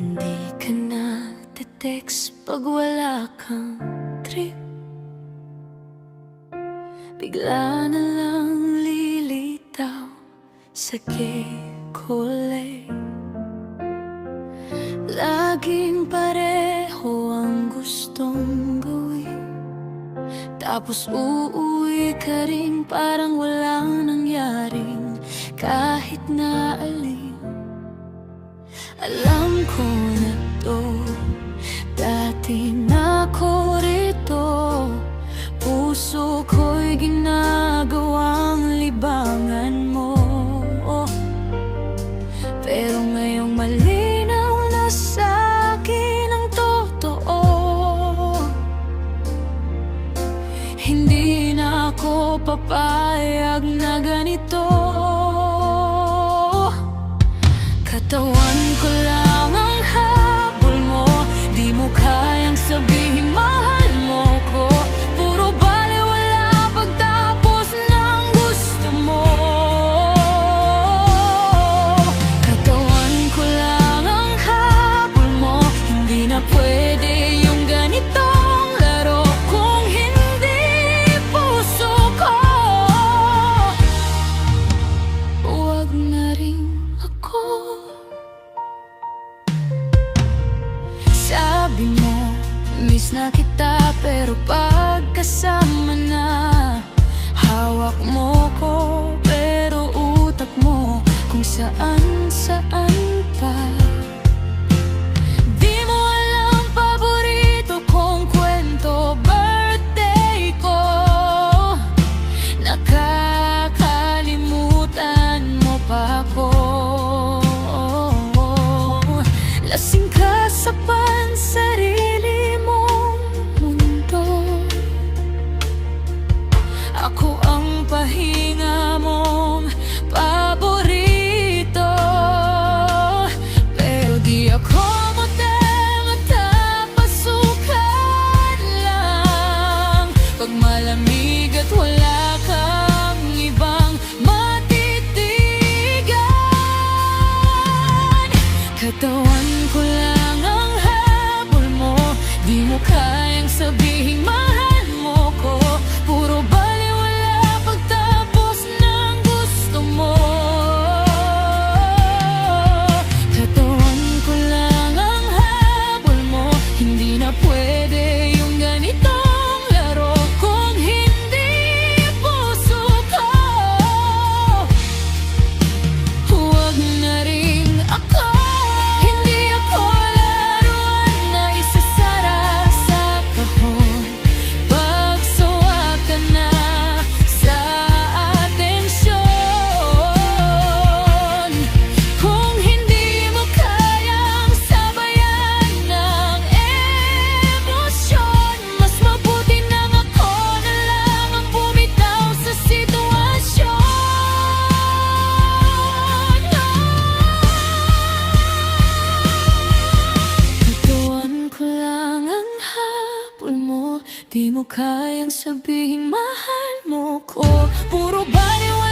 Hindi ka nagte-text pag wala kang trip. Bigla na lang lilitaw sa K-Colay. Laging pareho ang gustong gawin, tapos uuwi ka rin parang walang nangyaring kahit na alin. Alam ko na to, dati na ko rito. Puso ko'y ginagawang libangan mo, pero ngayong malinaw na sa'kin ang totoo. Hindi na ako papayag na ganito. Katawan ko lang ang habol mo, di mo kayang sabihin mahal mo ko. Puro balewala pagtapos ng gusto mo. Katawan ko lang ang habol mo, hindi na pwede yung ganitong laro kung hindi puso ko. Huwag na rin ako. Sabi mo, miss na kita, pero pagkasama na, hawak mo ko, pero utak mo kung saan-saan pa. Di mo alam paborito kong kwento, birthday ko. Nakakalimutan mo pa ako. Lasing ka sa pansarili mong mundo. Ako ang pahinga mong paborito, pero di ako mata-pasukan lang pag malamig at wala kang ibang matitigan. Katawan ko lang ang habol mo, di mo kayang sabihin mahal mo ko. Puro balewala pagtapos ng gusto mo. Katawan ko lang ang habol mo, hindi na pwede yung ganitong laro kung hindi puso ko. Huwag na rin ako. Hindi ako laruan na isasara sa kahon pag sawa ka na sa atensyon. Kung hindi mo kayang sabayan ng emosyon, mas mabuti nang ako na lang ang bumitaw sa sitwasyon. Katawan ko lang ang habol mo, di mo kayang sabihin mahal mo ko. Puro baliwala